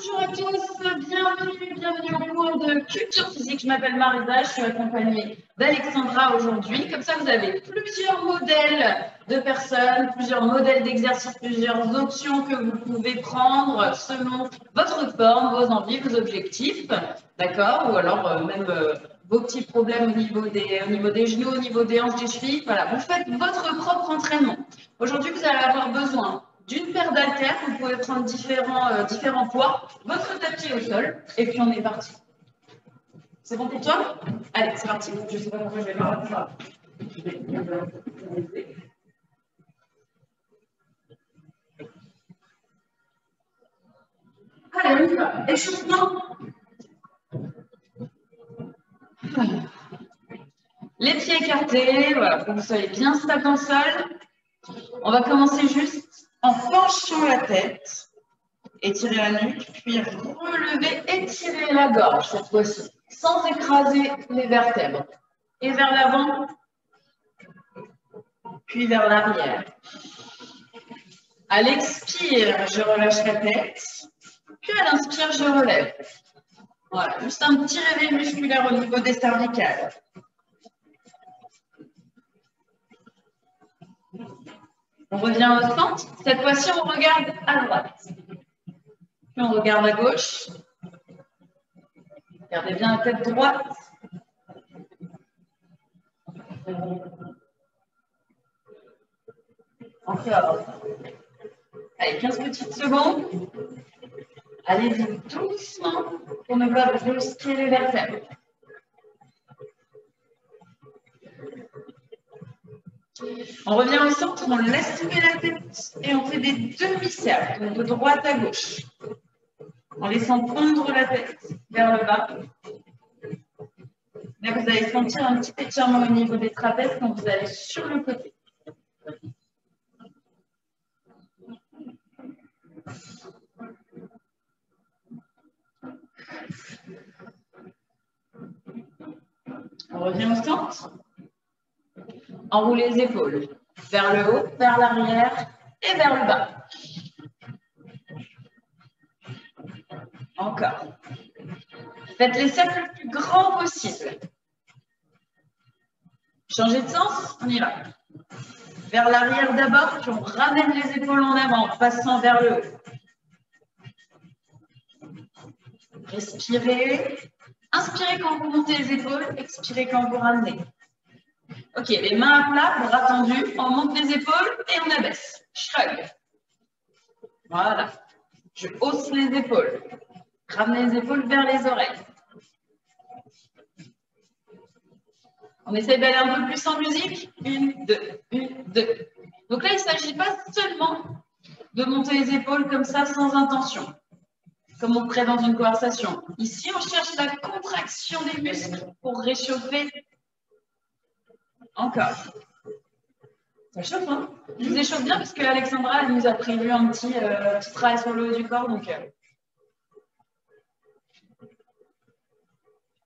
Bonjour à tous, bienvenue au cours de Culture Physique. Je m'appelle Marisa, je suis accompagnée d'Alexandra aujourd'hui. Comme ça, vous avez plusieurs modèles de personnes, plusieurs modèles d'exercices, plusieurs options que vous pouvez prendre selon votre forme, vos envies, vos objectifs. D'accord? Ou alors même vos petits problèmes au niveau des genoux, au niveau des hanches, des chevilles. Voilà, vous faites votre propre entraînement. Aujourd'hui, vous allez avoir besoin d'une paire d'haltères, vous pouvez prendre différents poids, votre tapis au sol, et puis on est parti. C'est bon pour toi? Allez, c'est parti. Je ne sais pas pourquoi je vais faire ça. Allez, on y va. Échauffement. Les pieds écartés, voilà, pour que vous soyez bien stable dans le sol. On va commencer juste en penchant la tête. Étirer la nuque, puis relever, étirer la gorge cette fois-ci, sans écraser les vertèbres. Et vers l'avant, puis vers l'arrière. À l'expire, je relâche la tête, puis à l'inspire, je relève. Voilà, juste un petit réveil musculaire au niveau des cervicales. On revient au centre. Cette fois-ci, on regarde à droite. Puis on regarde à gauche. Regardez bien la tête droite. Encore. Allez, 15 petites secondes. Allez-y doucement pour ne pas brusquer les vertèbres. On revient au centre, on laisse tomber la tête et on fait des demi-cercles, de droite à gauche. En laissant pendre la tête vers le bas. Là, vous allez sentir un petit étirement au niveau des trapèzes quand vous allez sur le côté. On revient au centre. Enroulez les épaules vers le haut, vers l'arrière et vers le bas. Encore. Faites les cercles le plus grands possible. Changez de sens, on y va. Vers l'arrière d'abord, puis on ramène les épaules en avant, en passant vers le haut. Respirez. Inspirez quand vous montez les épaules, expirez quand vous ramenez. Ok, les mains à plat, bras tendus, on monte les épaules et on abaisse. Shrug. Voilà. Je hausse les épaules. Ramenez les épaules vers les oreilles. On essaie d'aller un peu plus en musique. 1, 2, 1, 2. Donc là, il ne s'agit pas seulement de monter les épaules comme ça sans intention, comme on ferait dans une conversation. Ici, on cherche la contraction des muscles pour réchauffer. Encore. Ça chauffe, hein? Je vous échauffe bien parce qu'Alexandra, elle nous a prévu un petit travail sur le haut du corps. Donc,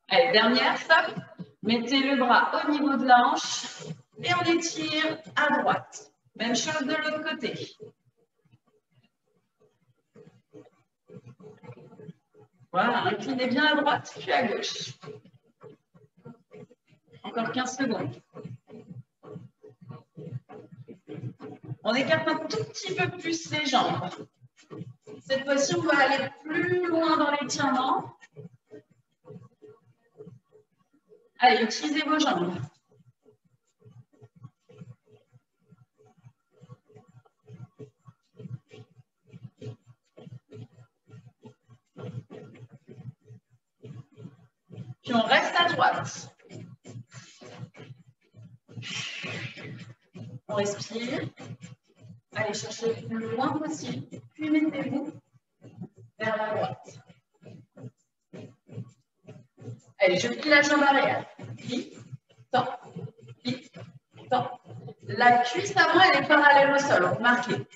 allez, dernière, stop. Mettez le bras au niveau de la hanche et on étire à droite. Même chose de l'autre côté. Voilà, inclinez bien à droite puis à gauche. Encore 15 secondes. On écarte un tout petit peu plus les jambes. Cette fois-ci, on va aller plus loin dans l'étirement. Allez, utilisez vos jambes. Puis on reste à droite. On respire. Allez, cherchez le plus loin possible. Puis mettez-vous vers la droite. Allez, je plie la jambe arrière. Plie, tends, plie, tends. La cuisse avant, elle est parallèle au sol. Remarquez.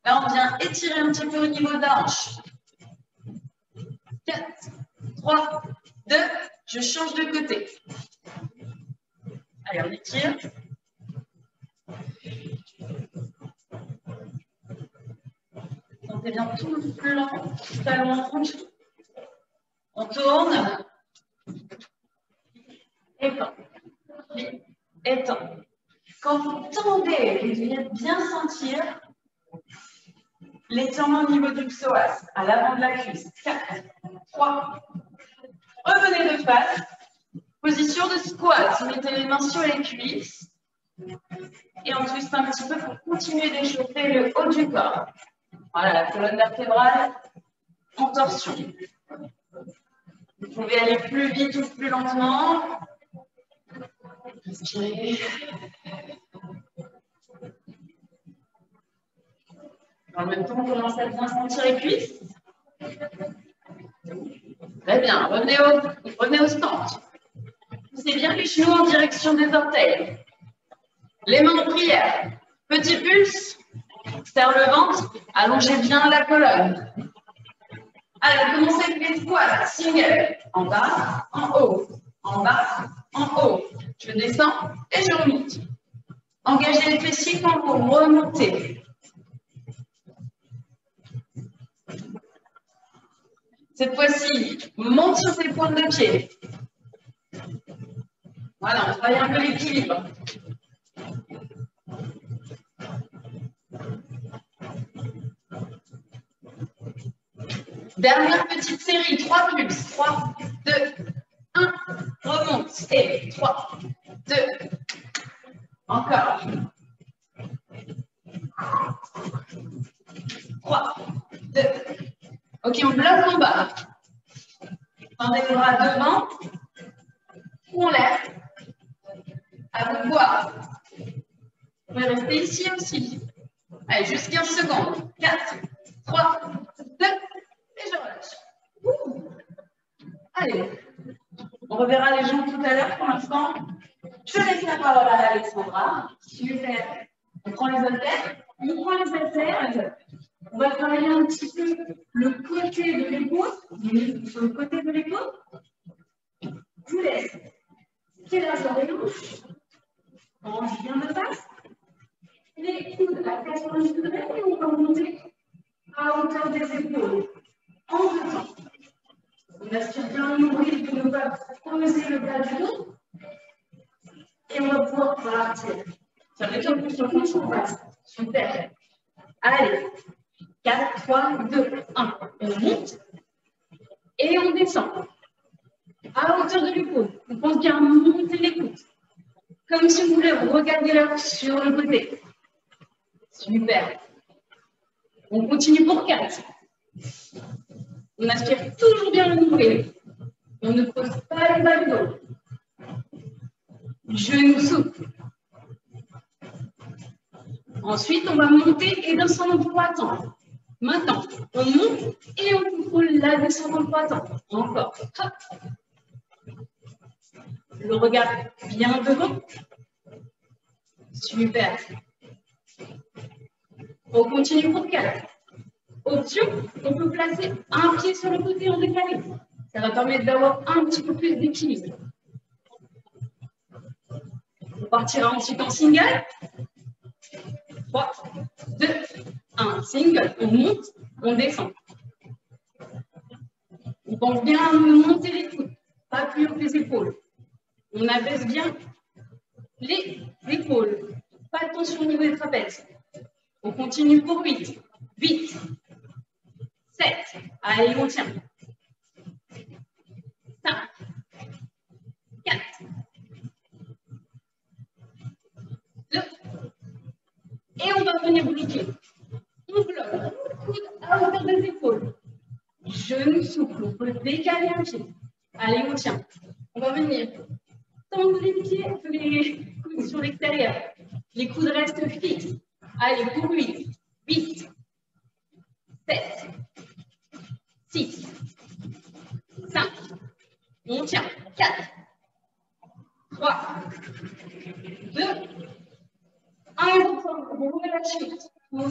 Là, on vient étirer un petit peu au niveau de la hanche. 4, 3, 2, je change de côté. Allez, on étire. Sentez bien tout le flanc, talon rouge. On tourne. Étend. Étend. Quand vous tendez, vous devez bien sentir l'étirement au niveau du psoas, à l'avant de la cuisse. 4, 3. Revenez de face. Position de squat. Mettez les mains sur les cuisses. Et on twiste un petit peu pour continuer d'échauffer le haut du corps. Voilà, la colonne vertébrale en torsion. Vous pouvez aller plus vite ou plus lentement. Respirez. En même temps, on commence à bien sentir les cuisses. Très bien, revenez au stand. Poussez bien les genoux en direction des orteils. Les mains en prière. Petit pulse. Serre le ventre. Allongez bien la colonne. Allez, commencez avec les squats. Single. En bas, en haut. En bas, en haut. Je descends et je remonte. Engagez les fessiers quand vous remontez. Cette fois-ci, monte sur ses pointes de pied. Voilà, on travaille un peu l'équilibre. Dernière petite série, 3 pulses. 3, 2, 1. Remonte. Et 3, 2. Encore. 3, 2. Ok, on bloque en bas. Tendez les bras devant. Ou en l'air. À vous de voir. Vous pouvez rester ici aussi. Allez, juste 15 secondes. 4, 3, 2. Et je relâche. Ouh. Allez. On reverra les jambes tout à l'heure. Pour l'instant, je laisse la parole à Alexandra. Super. On prend les haltères. On prend les haltères. On va travailler un petit peu le côté de l'épaule. Sur le côté de l'épaule. Je vous laisse. Tirer sur les hanches. Hanche bien de face. Les coudes à 90 degrés et on va monter à hauteur des épaules. En deux temps. On aspire bien le nombril pour ne pas poser le bas du dos. Et on va pouvoir partir. Ça va être plus sur le on passe. Super. Allez. 4, 3, 2, 1. On monte. Et on descend. À hauteur de l'épaule. On pense bien monter les coudes. Comme si vous voulez regarder l'heure sur le côté. Super. On continue pour 4. On aspire toujours bien le nombril. On ne pose pas le bas du dos. Genou souple. Ensuite, on va monter et descendre en 3 temps. Maintenant, on monte et on contrôle la descente en 3 temps. Encore. Hop. Le regard bien devant. Super. On continue pour 4. Option, on peut placer un pied sur le côté en décalé. Ça va permettre d'avoir un petit peu plus d'équilibre. On partira ensuite en single. 3, 2, 1. Single, on monte, on descend. On pense bien monter les coudes, pas plus haut que les épaules. On abaisse bien les épaules. Pas de tension au niveau des trapèzes. On continue pour 8. 8. 7. Allez, on tient. 5. 4. 2. Et on va venir bloquer. On bloque. Coude à hauteur des épaules. Genou souple. On peut décaler un pied. Allez, on tient. On va venir tendre les pieds, les coudes sur l'extérieur. Les coudes restent fixes. Allez, pour 8. 8. 7. 6. 5. On tient. 4. 3. 2. 1. Vous relâchez. On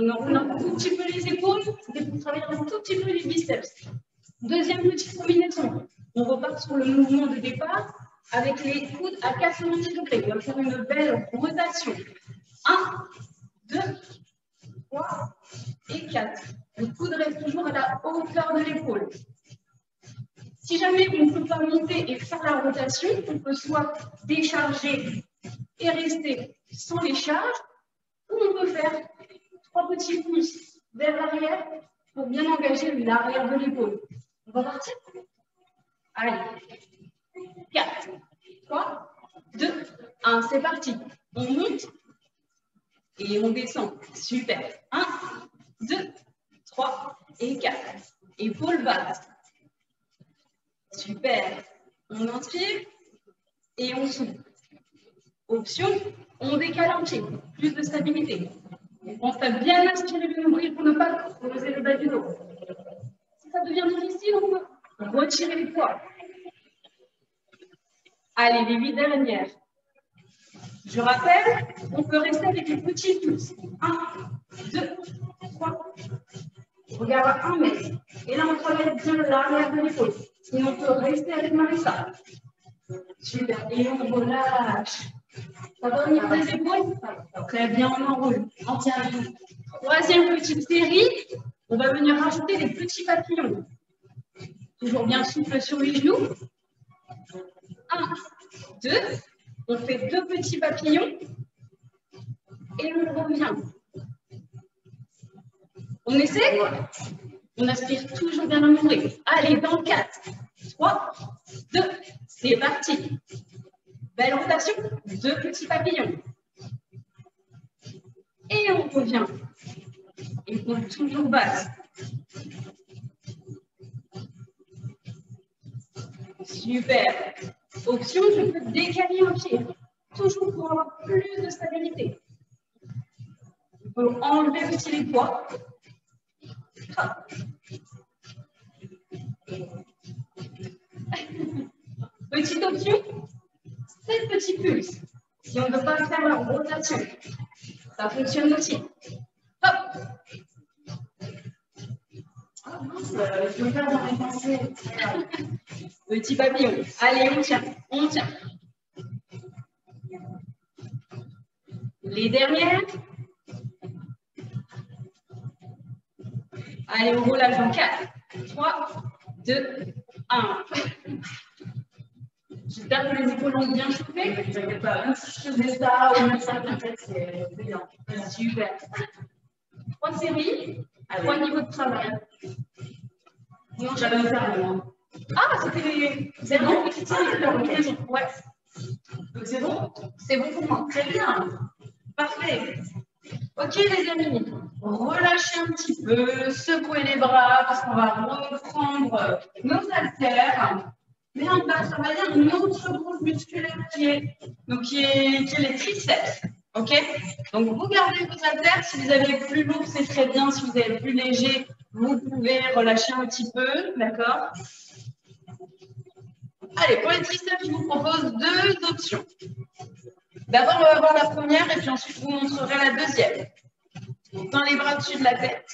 enroule un tout petit peu les épaules. C'est pour travailler un tout petit peu les biceps. Deuxième petite combinaison. On repart sur le mouvement de départ avec les coudes à 90 degrés. On va faire une belle rotation. 1, 2, 3, et 4. Le coude reste toujours à la hauteur de l'épaule. Si jamais on ne peut pas monter et faire la rotation, on peut soit décharger et rester sans les charges, ou on peut faire 3 petits pouces vers l'arrière pour bien engager l'arrière de l'épaule. On va partir? Allez. 4, 3, 2, 1. C'est parti. On monte et on descend. Super. 1, 2, 3 et 4. Épaules basses. Super. On inspire et on souffle. Option, on décale un pied. Plus de stabilité. On pense à bien inspirer le nombril pour ne pas creuser le bas du dos. Si ça devient difficile, on peut retirer les poids. Allez, les 8 dernières. Je rappelle, on peut rester avec les petits pouces. 1, 2, 3. Regarde à 1 mètre. Et là, on travaille bien l'arrière de l'épaule. Sinon, on peut rester avec Marissa. Super. Et on relâche. Ça va au niveau des épaules? Très bien, on enroule. Entièrement. Troisième petite série. On va venir rajouter des petits papillons. Toujours bien souple sur les genoux. 1, 2. On fait 2 petits papillons. Et on revient. On essaie? On aspire toujours bien à l'ombrelle. Allez, dans 4, 3, 2, c'est parti. Belle rotation, 2 petits papillons. Et on revient. Épaule toujours basse. Super. Option, je peux décaler un pied. Toujours pour avoir plus de stabilité. On peut enlever aussi les poids. Hop. Petite option, 7 petits pulses. Si on ne veut pas faire la rotation, ça fonctionne aussi. Hop. Oh mince, je peux faire dans les pensées. Petit papillon. Allez, on tient, on tient. Les dernières. Allez, on roulage en 4, 3, 2, 1. J'espère que les épaules ont bien chauffé. Je ne sais pas, même si je faisais ça ou même ça, peut-être, c'est bien. Super. 3 séries, 3 niveaux de travail. Non, j'avais me faire moi. Ah, c'était. C'est bon? Ouais. Donc c'est bon? C'est bon pour moi. Très bien. Parfait. Ok les amis, relâchez un petit peu, secouez les bras parce qu'on va reprendre nos haltères. Mais on va travailler un autre groupe musculaire qui est les triceps. Ok? Donc vous gardez vos haltères. Si vous avez plus lourd, c'est très bien. Si vous avez plus léger, vous pouvez relâcher un petit peu. D'accord? Allez, pour les triceps, je vous propose 2 options. D'abord, on va voir la première et puis ensuite, je vous montrerai la deuxième. On tend les bras au-dessus de la tête.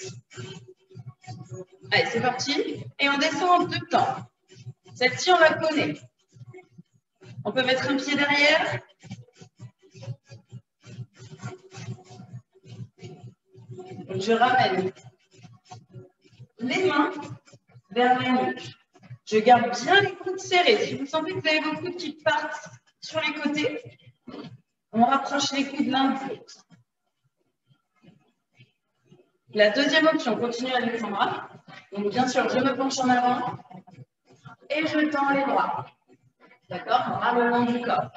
Allez, c'est parti. Et on descend en 2 temps. Celle-ci, on la connaît. On peut mettre un pied derrière. Donc, je ramène les mains vers les hanches. Je garde bien les coudes serrés. Si vous sentez que vous avez vos coudes qui partent sur les côtés, on rapproche les coudes l'un de l'autre. La deuxième option, continue à descendre. Donc, bien sûr, je me penche en avant et je tends les bras. D'accord? Bras le long du corps.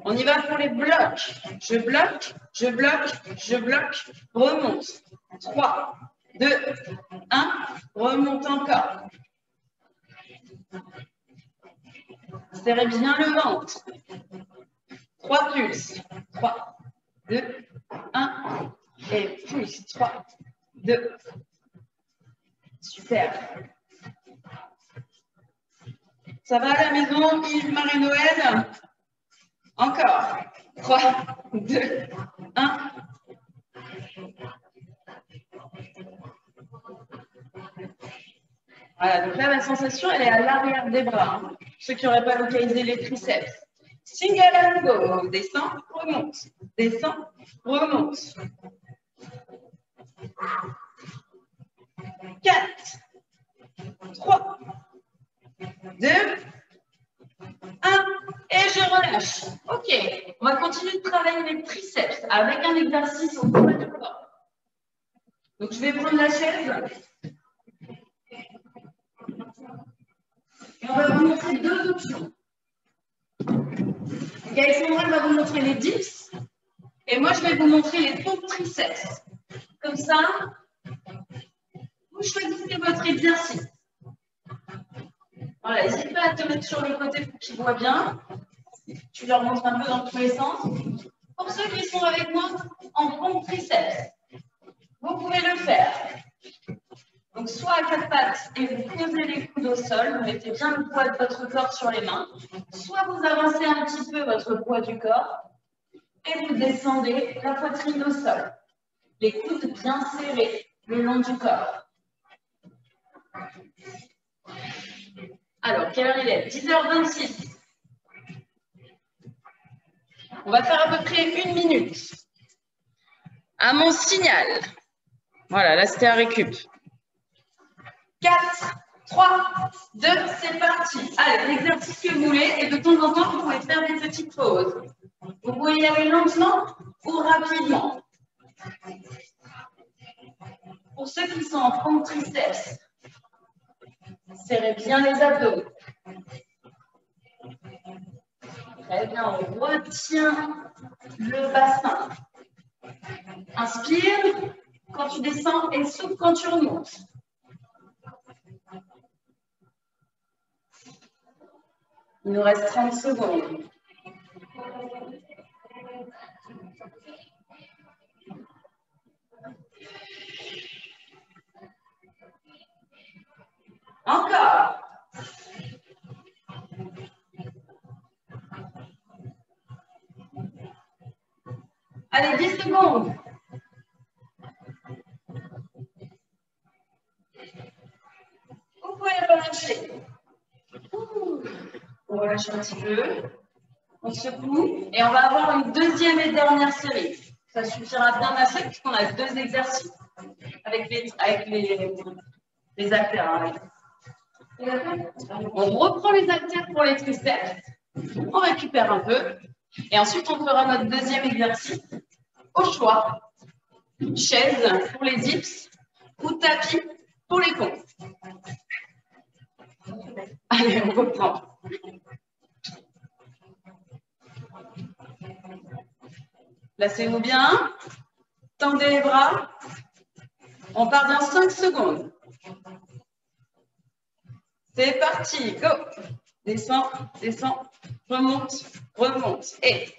On y va pour les blocs. Je bloque, je bloque, je bloque, remonte. 3, 2, 1, remonte encore. Serrez bien le ventre. 3 pulses. 3, 2, 1. Et pousse. 3, 2. Super. Ça va à la maison, Yves, Marie-Noël? Encore. 3, 2, 1. Voilà, donc là, la sensation, elle est à l'arrière des bras. Ceux qui n'auraient pas localisé les triceps. Single and go. Descends, remonte. Descends, remonte. 4, 3, 2, 1. Et je relâche. OK. On va continuer de travailler les triceps avec un exercice au poids du corps. Donc, je vais prendre la chaise. Et on va vous montrer deux options. Alexandra va vous montrer les dips. Et moi, je vais vous montrer les pompes triceps. Comme ça, vous choisissez votre exercice. Voilà, n'hésite pas à te mettre sur le côté pour qu'ils voient bien. Tu leur montres un peu dans tous les sens. Pour ceux qui sont avec moi en pompe triceps, vous pouvez le faire. Donc, soit à quatre pattes et vous posez les coudes au sol, vous mettez bien le poids de votre corps sur les mains, soit vous avancez un petit peu votre poids du corps et vous descendez la poitrine au sol. Les coudes bien serrés le long du corps. Alors, quelle heure il est? 10h26. On va faire à peu près 1 minute. À mon signal. Voilà, là c'était à récup. 4, 3, 2, c'est parti. Allez, l'exercice que vous voulez et de temps en temps, vous pouvez faire des petites pauses. Vous pouvez y aller lentement ou rapidement. Pour ceux qui sont en pompe triceps, serrez bien les abdos. Très bien, on retient le bassin. Inspire quand tu descends et souffle quand tu remontes. Il nous reste 30 secondes. Encore. Allez, 10 secondes. Vous pouvez relâcher. On relâche un petit peu. On secoue et on va avoir une deuxième et dernière série. Ça suffira bien assez puisqu'on a 2 exercices avec les haltères. Hein. On reprend les haltères pour les triceps. On récupère un peu. Et ensuite, on fera notre deuxième exercice au choix. Chaise pour les dips ou tapis pour les pompes. Allez, on reprend. Placez-vous bien. Tendez les bras. On part dans 5 secondes. C'est parti. Go. Descends, descends. Remonte, remonte. Et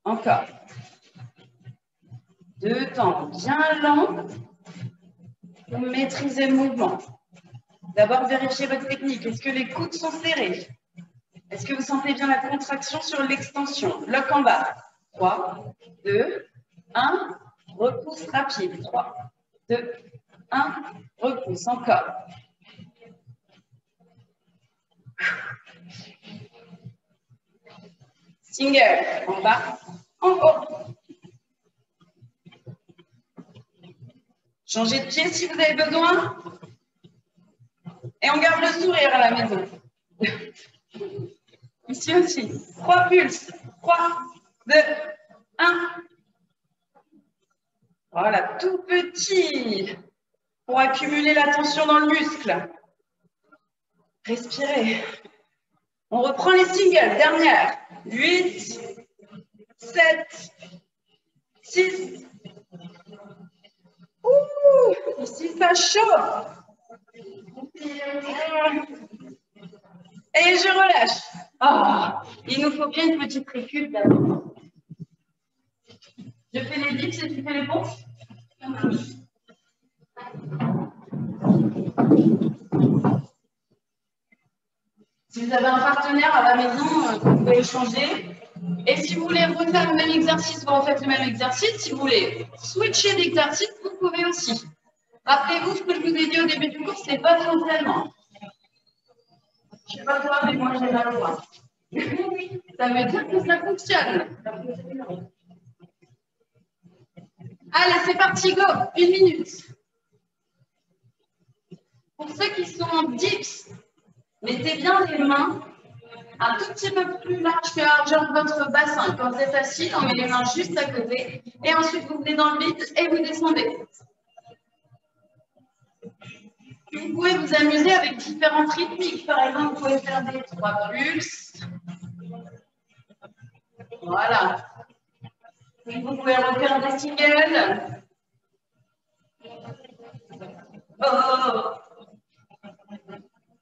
encore. 2 temps bien lents pour maîtriser le mouvement. D'abord, vérifiez votre technique. Est-ce que les coudes sont serrés? Est-ce que vous sentez bien la contraction sur l'extension? Bloc en bas. 3, 2, 1. Repousse rapide. 3, 2, 1. Repousse encore. Single. En bas, en haut. Changez de pied si vous avez besoin. Et on garde le sourire à la maison. Ici aussi. 3 pulses. 3, 2, 1. Voilà, tout petit. Pour accumuler la tension dans le muscle. Respirez. On reprend les singles. Dernière. 8, 7, 6. Ouh, ici ça chauffe. Et je relâche. Oh, il nous faut bien une petite récup d'abord. Je fais les dips et tu fais les pompes. Si vous avez un partenaire à la maison, vous pouvez échanger. Et si vous voulez refaire le même exercice, vous refaites le même exercice. Si vous voulez switcher d'exercice, vous pouvez aussi. Rappelez-vous ce que je vous ai dit au début du cours, c'est votre entraînement. Je ne sais pas toi, mais moi j'ai la loi. Ça veut dire que ça fonctionne. Allez, c'est parti, go. 1 minute. Pour ceux qui sont en dips, mettez bien les mains un tout petit peu plus large que la largeur de votre bassin. Quand c'est assis, on met les mains juste à côté. Et ensuite, vous venez dans le vide et vous descendez. Vous pouvez vous amuser avec différentes rythmiques. Par exemple, vous pouvez faire des 3 pulses. Voilà. Vous pouvez refaire des singles. Oh,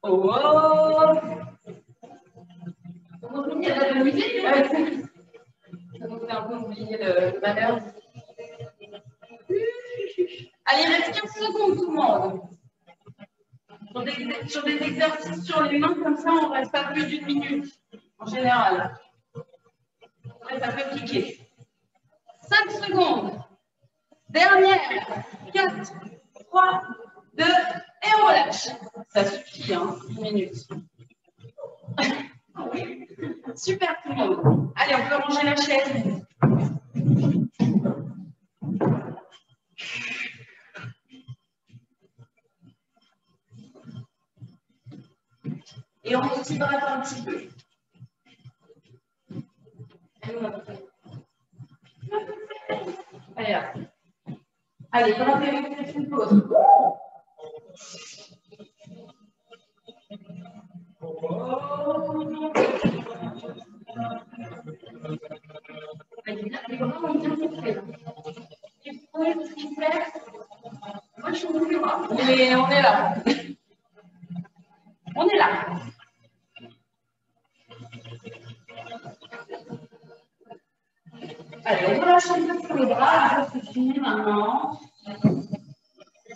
oh, oh. Il y a de la musique. Ça vous fait un peu oublier le malheur. Allez, il reste 15 secondes tout le monde. Sur des exercices sur les mains comme ça, on ne reste pas plus d'1 minute en général. Après, ça peut piquer. 5 secondes. Dernière. 4, 3, 2, et on relâche. Ça suffit, hein, 1 minute. Oui. Super tout le monde. Allez, on peut ranger la chaise. Et on s'hydrate un petit peu. Allez, allez, gravez-vous peut-être une pause. Les bras ont bien fait. Moi, je suis au bras. Mais on est là. On est là. Allez, on relâche un peu sur les bras. C'est fini maintenant.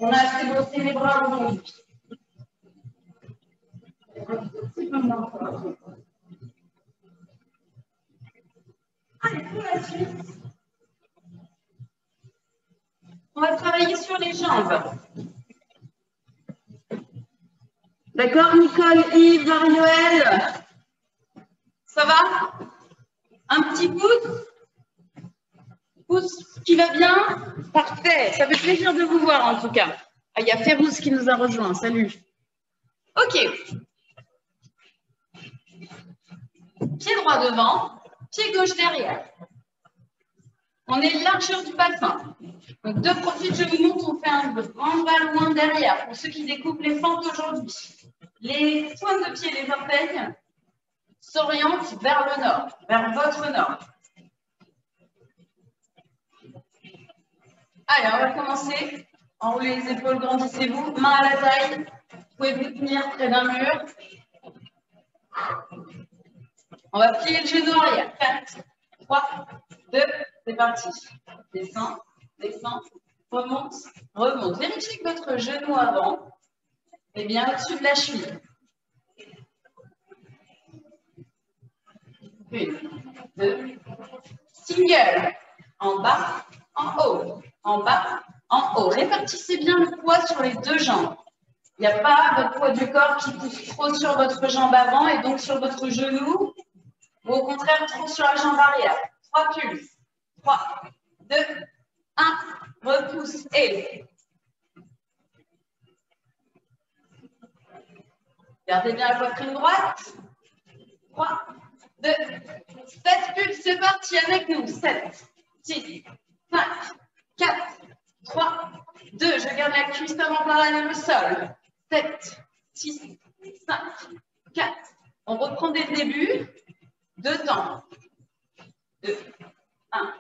On a assez bossé les bras aujourd'hui. Allez, pour la suite, on va travailler sur les jambes. D'accord, Nicole, Yves, Marie-Noël? Ça va? Un petit pouce? Pouce qui va bien? Parfait, ça fait plaisir de vous voir en tout cas. Ah, il y a Férouz qui nous a rejoint, salut. Ok. Pied droit devant, pied gauche derrière. On est largeur du bassin. Donc de profil, je vous montre, on fait un grand ballon derrière pour ceux qui découpent les fentes aujourd'hui. Les pointes de pied, les orteils s'orientent vers le nord, vers votre nord. Allez, on va commencer. Enroulez les épaules, grandissez-vous. Main à la taille. Vous pouvez vous tenir près d'un mur. On va plier le genou arrière. 4, 3, 2, c'est parti. Descends, descends, remonte, remonte. Vérifiez que votre genou avant est bien au-dessus de la cheville. 1, 2, single. En bas, en haut. En bas, en haut. Répartissez bien le poids sur les deux jambes. Il n'y a pas votre poids du corps qui pousse trop sur votre jambe avant et donc sur votre genou, ou au contraire trop sur la jambe arrière. 3 pulses. 3, 2, 1. Repousse et gardez bien la poitrine droite. 3, 2, 7 pulses. C'est parti avec nous. 7, 6, 5, 4, 3, 2. Je garde la cuisse avant parallèle au sol. 7, 6, 5, 4. On reprend dès le début. 2 temps. 2, 1.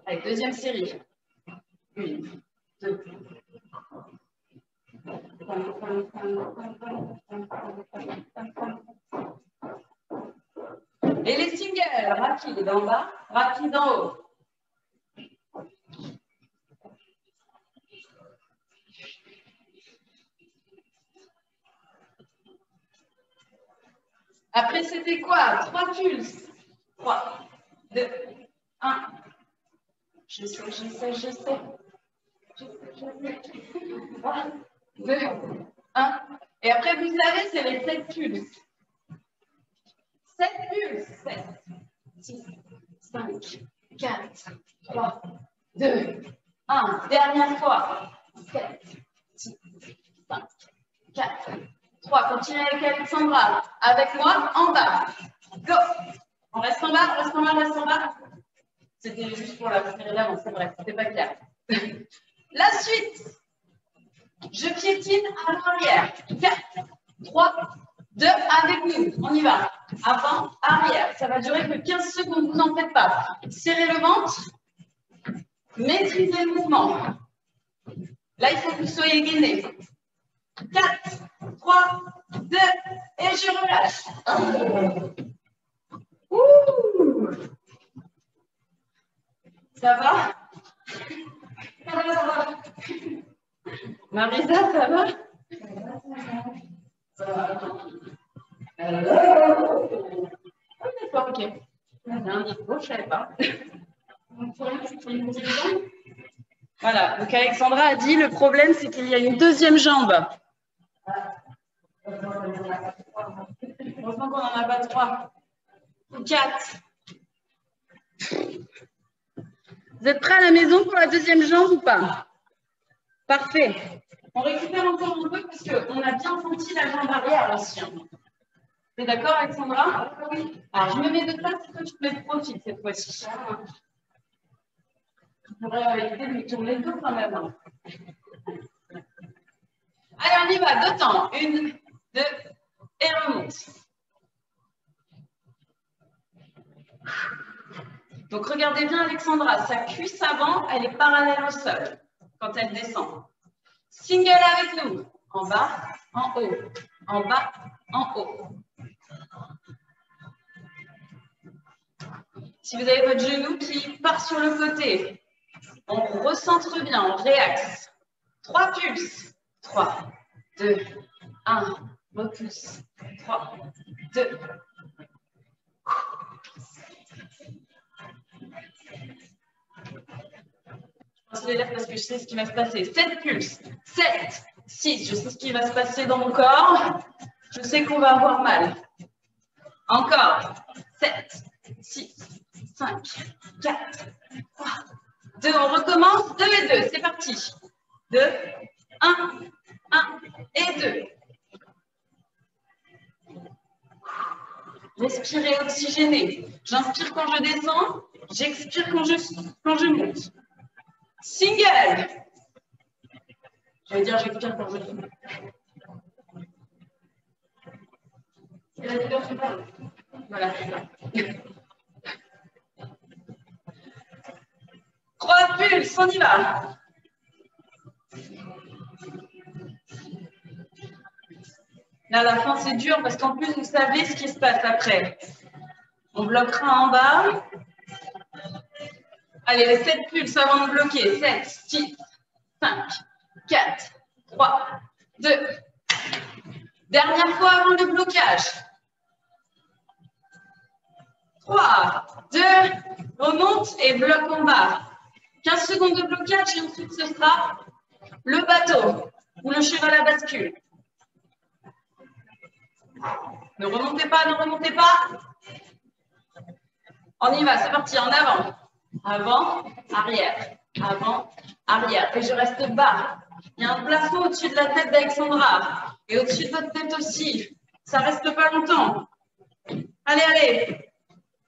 Allez, deuxième série. 1, 2. Et les singles, rapide en bas, rapide en haut. Après, c'était quoi? 3 pulses. 3, 2, 1. Je sais. 3, 2, 1. Et après, vous savez, c'est les 7 pulses. 7 pulses. 7, 6, 5, 4, 3, 2, 1. Dernière fois. 7, 6, 5, 4, 3. Continuez avec Alexandra. Avec moi, en bas. Go. On reste en bas, on reste en bas, on reste en bas. C'était juste pour la première d'avant, c'est vrai, c'était pas clair. La suite. Je piétine à l'arrière. 4, 3, 2, avec nous. On y va. Avant, arrière. Ça va durer que 15 secondes, vous n'en faites pas. Serrez le ventre. Maîtrisez le mouvement. Là, il faut que vous soyez gainé. 4, 3, 2, et je relâche. Ouh. Ça va? Ça va. Marisa, ça va? Ça va. Oh, d'accord, ok. Il y a un micro, je ne savais pas. Voilà, donc Alexandra a dit, le problème, c'est qu'il y a une deuxième jambe. Heureusement qu'on n'en a pas 3 ou 4. Vous êtes prêts à la maison pour la deuxième jambe ou pas? Parfait. On récupère encore un peu parce qu'on a bien senti la jambe arrière aussi. Tu es d'accord, Alexandra? Oui. Alors, je me mets de face et toi, tu te mets de profil cette fois-ci. Je pourrais éviter de me tourner le dos quand même. Allez, on y va. 2 temps. 1, 2, et remonte. Donc, regardez bien Alexandra. Sa cuisse avant, elle est parallèle au sol quand elle descend. Single avec nous. En bas, en haut. En bas, en haut. Si vous avez votre genou qui part sur le côté, on recentre bien, on réaxe. 3 pulses. 3, 2, 1. Repousse. 3, 2. Je pense les lèvres parce que je sais ce qui va se passer. 7 pulses. 7, 6. Je sais ce qui va se passer dans mon corps. Je sais qu'on va avoir mal. Encore. 7, 6, 5, 4, 3, 2. On recommence. 2 et 2. C'est parti. 2, 1, 1 et 2. Respirez, oxygénez. J'inspire quand je descends. J'expire quand je monte. Single. Je vais dire j'expire quand je monte. C'est la douleur qui parle. Voilà, c'est ça. 3 pulses, on y va. Là, à la fin, c'est dur parce qu'en plus, vous savez ce qui se passe après. On bloquera en bas. Allez, les 7 pulses avant de bloquer. 7, 6, 5, 4, 3, 2. Dernière fois avant le blocage. 3, 2, remonte et bloque en bas. 15 secondes de blocage et ensuite ce sera le bateau ou le cheval à bascule. Ne remontez pas, ne remontez pas. On y va, c'est parti, en avant. Avant, arrière. Avant, arrière. Et je reste bas. Il y a un plafond au-dessus de la tête d'Alexandra. Et au-dessus de votre tête aussi. Ça ne reste pas longtemps. Allez, allez.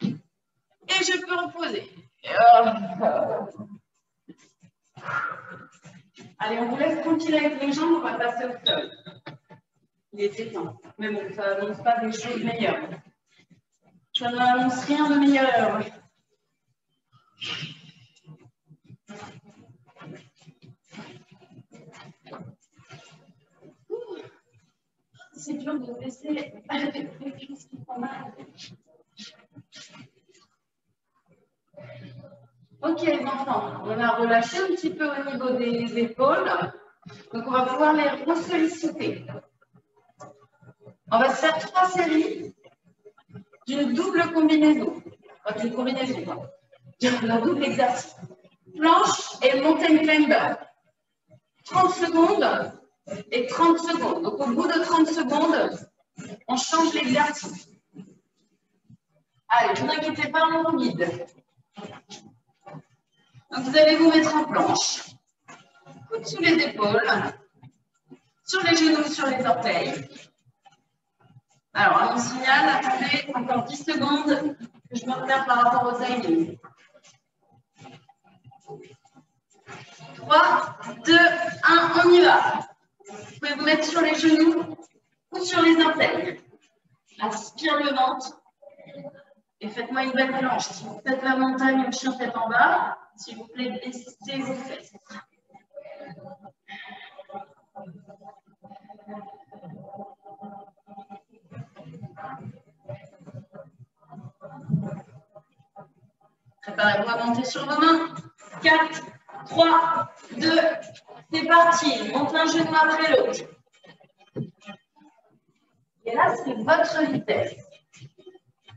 Et je peux reposer. Allez, on vous laisse tranquille avec les jambes, on va passer au sol. Il était temps. Mais bon, ça n'annonce pas des choses meilleures. Ça n'annonce rien de meilleur. C'est dur de laisser les choses qui font mal. Ok, les enfants, on a relâché un petit peu au niveau des épaules. Donc, on va pouvoir les ressolliciter. On va se faire 3 séries d'une double combinaison. Enfin, d'une combinaison, d'un double exercice. Planche et mountain climber. 30 secondes et 30 secondes. Donc, au bout de 30 secondes, on change l'exercice. Allez, ne vous inquiétez pas, on vous guide. Donc, vous allez vous mettre en planche. Coude sous les épaules. Sur les genoux, sur les orteils. Alors, à mon signal, attendez encore 10 secondes que je me repère par rapport au timing. 3, 2, 1, on y va. Vous pouvez vous mettre sur les genoux ou sur les orteils. Aspire le ventre. Et faites-moi une belle planche. Si vous faites la montagne, le chien tête en bas, s'il vous plaît, baissez vos fesses. Préparez-vous à monter sur vos mains. 4, 3, 2, c'est parti. Montez un genou après l'autre. Et là, c'est votre vitesse.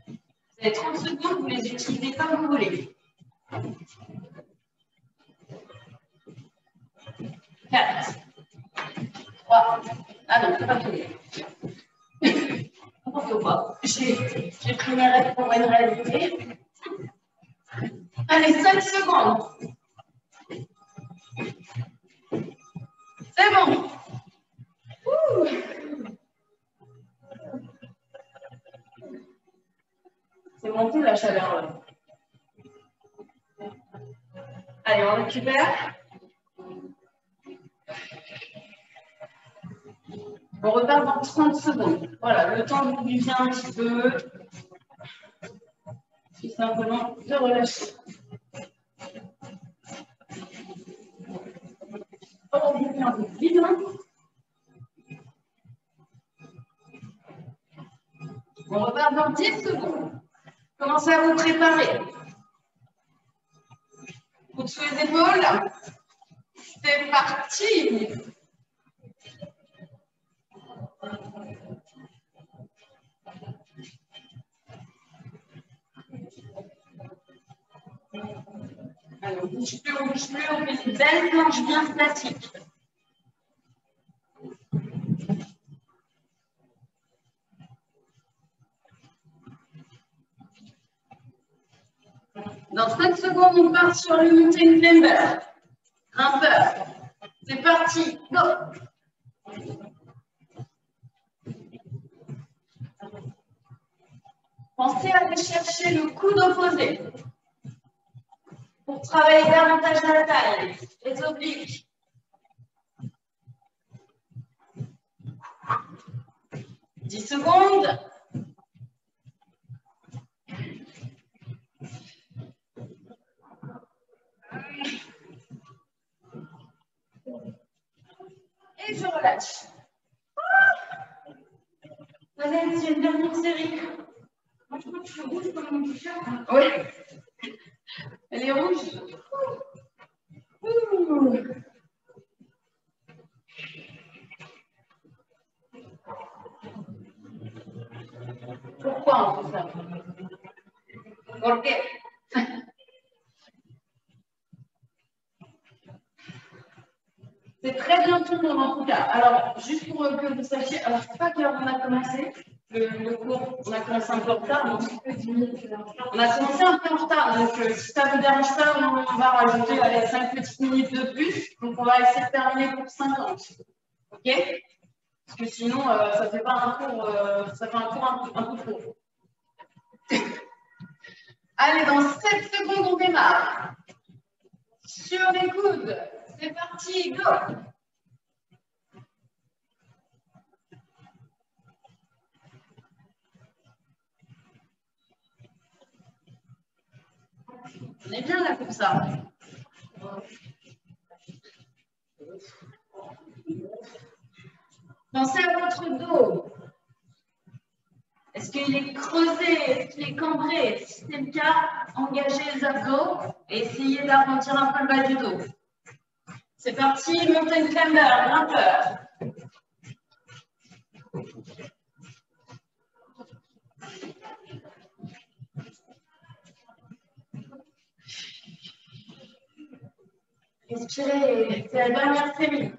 Vous avez 30 secondes, vous les utilisez comme vous voulez. 4, 3, ah non, c'est pas fini. N'importe quoi. J'ai pris mes règles pour une réalité. Allez, 5 secondes. C'est bon. C'est monté la chaleur là. Allez, on récupère. On repart dans 30 secondes. Voilà, le temps de vous buvez un petit peu. Tout simplement de relâcher. On buvez un peu de vide. On repart dans 10 secondes. Commencez à vous préparer. Coude sous les épaules. C'est parti. Alors, bouge plus, on fait une belle planche bien statique. Dans 5 secondes, on part sur le mountain climber. Grimpeur. C'est parti, go! Pensez à aller chercher le coude opposé pour travailler davantage la taille, les obliques. « 10 secondes. Et je relâche. Allez, c'est une dernière série. Moi, je crois que je suis rouge comme mon t-shirt. Oui. Elle est rouge. Pourquoi on fait ça? Ok. C'est très bien tout le monde en tout cas. Alors, juste pour que vous sachiez, alors je ne sais pas à quelle heure on a commencé le cours. On a commencé un peu en retard, donc on a commencé un peu en retard. Donc, si ça ne vous dérange pas, on va rajouter 5 petites minutes de plus. Donc, on va essayer de terminer pour 50. Ok? Parce que sinon, ça fait pas un cours, ça fait un cours un peu trop. Allez, dans 7 secondes, on démarre. Sur les coudes. C'est parti, go! On est bien là comme ça. Pensez à votre dos. Est-ce qu'il est creusé? Est-ce qu'il est cambré? Si c'est le cas, engagez les abdos et essayez d'arrondir un peu le bas du dos. C'est parti, mountain climber, grimpeur. Respirez, c'est la dernière série.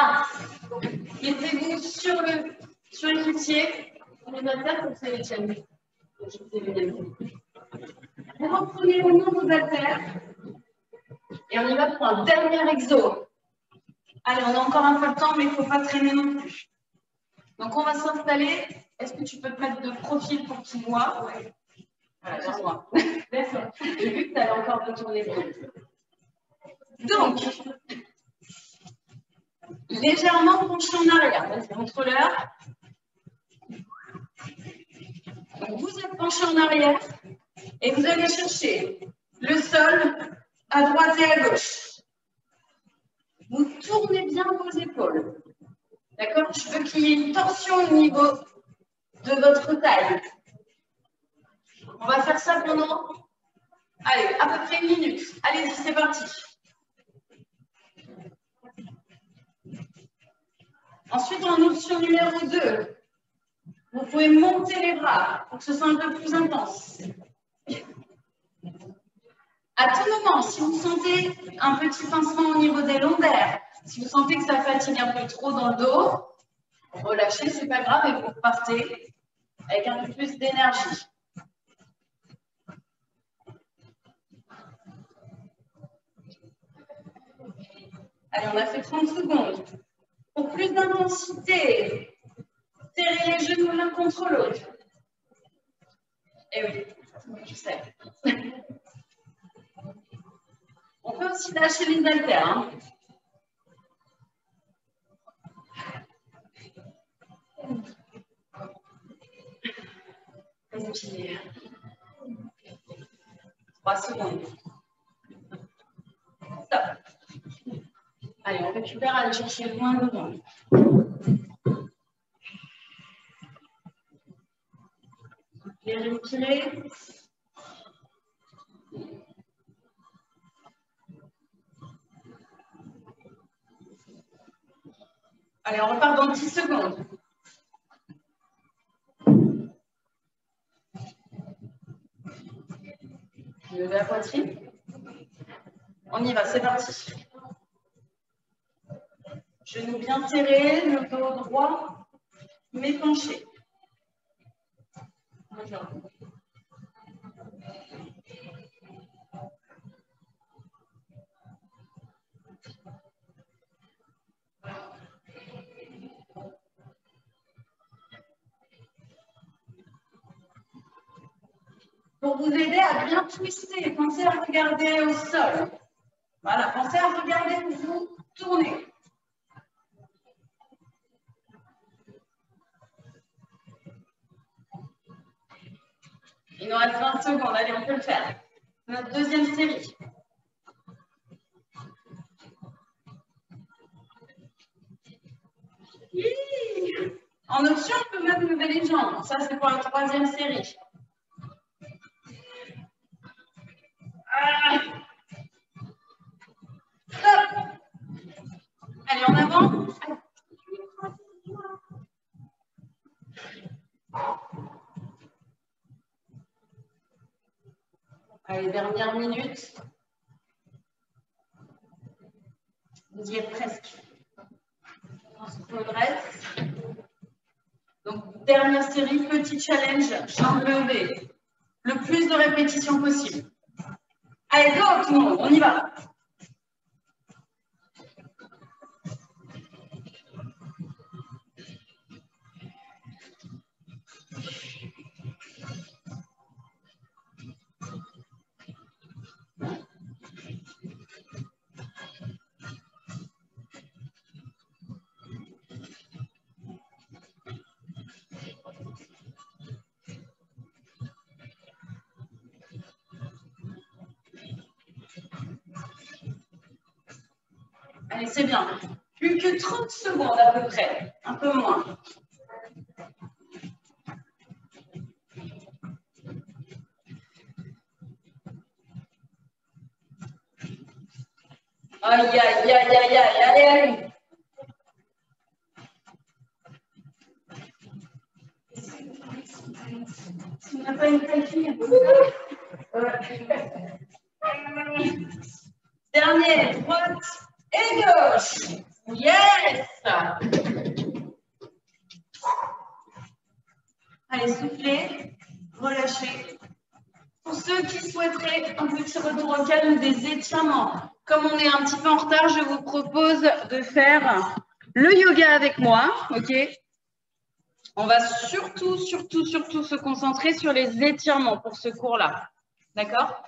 Voilà. Mettez-vous sur l'échiquier. On va faire comme c'est les tiennes. Vous reprenez au nom vos haltères. Et on y va pour un dernier exo. Allez, on a encore un peu de temps, mais il ne faut pas traîner non plus. Donc, on va s'installer. Est-ce que tu peux te mettre de profil pour qu'il voit? Ouais. Voilà, vers moi. D'accord. J'ai vu que tu allais encore te tourner. Donc, légèrement penché en arrière. Vas-y, contrôleur. Donc, vous êtes penché en arrière et vous allez chercher le sol à droite et à gauche. Vous tournez bien vos épaules. D'accord? Je veux qu'il y ait une torsion au niveau de votre taille. On va faire ça pendant, allez, à peu près 1 minute. Allez-y, c'est parti. Ensuite, en option numéro 2, vous pouvez monter les bras pour que ce soit un peu plus intense. À tout moment, si vous sentez un petit pincement au niveau des lombaires, si vous sentez que ça fatigue un peu trop dans le dos, relâchez, c'est pas grave, et vous repartez avec un peu plus d'énergie. Allez, on a fait 30 secondes. Pour plus d'intensité, serrez les genoux l'un contre l'autre. Eh oui, je sais. On peut aussi lâcher les haltères. Hein. Vas-y. 3 secondes. Stop. Allez, on récupère, aller chercher loin devant. Les respirer. Allez, on repart dans 10 secondes. Levez la poitrine. On y va, c'est parti. Genoux bien serrés, le dos droit, mais penché. Pour vous aider à bien twister, pensez à regarder au sol. Voilà, pensez à regarder où vous tournez. Il nous reste 20 secondes, allez, on peut le faire. Notre deuxième série. En option, on peut même lever les jambes. Ça, c'est pour la troisième série. Stop. Allez, en avant. Allez, dernière minute. Vous y êtes presque. On se redresse. Donc, dernière série, petit challenge, jambes levées. Le plus de répétitions possible. Allez, go tout le monde, on y va. Allez, c'est bien. Plus que 30 secondes à peu près, un peu moins. Aïe, aïe, aïe, aïe, aïe, allez, allez. On n'a pas une calcule. Dernier, droite et gauche. Yes! Allez, soufflez, relâchez. Pour ceux qui souhaiteraient un petit retour au calme, des étirements. Comme on est un petit peu en retard, je vous propose de faire le yoga avec moi, ok? On va surtout se concentrer sur les étirements pour ce cours-là, d'accord?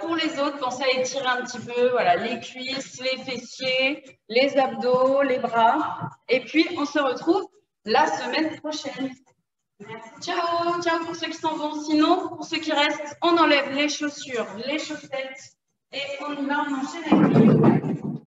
Pour les autres, pensez à étirer un petit peu, voilà, les cuisses, les fessiers, les abdos, les bras. Et puis, on se retrouve la semaine prochaine. Merci. Ciao, ciao pour ceux qui s'en vont. Sinon, pour ceux qui restent, on enlève les chaussures, les chaussettes et on y va, on enchaîne avec le yoga.